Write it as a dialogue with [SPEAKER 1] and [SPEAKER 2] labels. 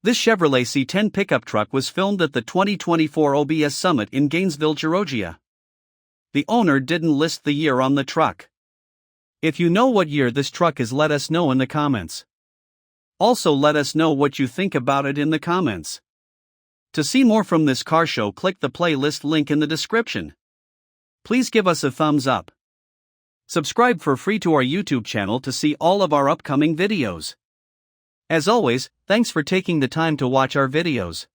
[SPEAKER 1] This Chevrolet C10 pickup truck was filmed at the 2024 OBS Summit in Gainesville, Georgia. The owner didn't list the year on the truck. If you know what year this truck is, let us know in the comments. Also, let us know what you think about it in the comments. To see more from this car show, click the playlist link in the description. Please give us a thumbs up. Subscribe for free to our YouTube channel to see all of our upcoming videos. As always, thanks for taking the time to watch our videos.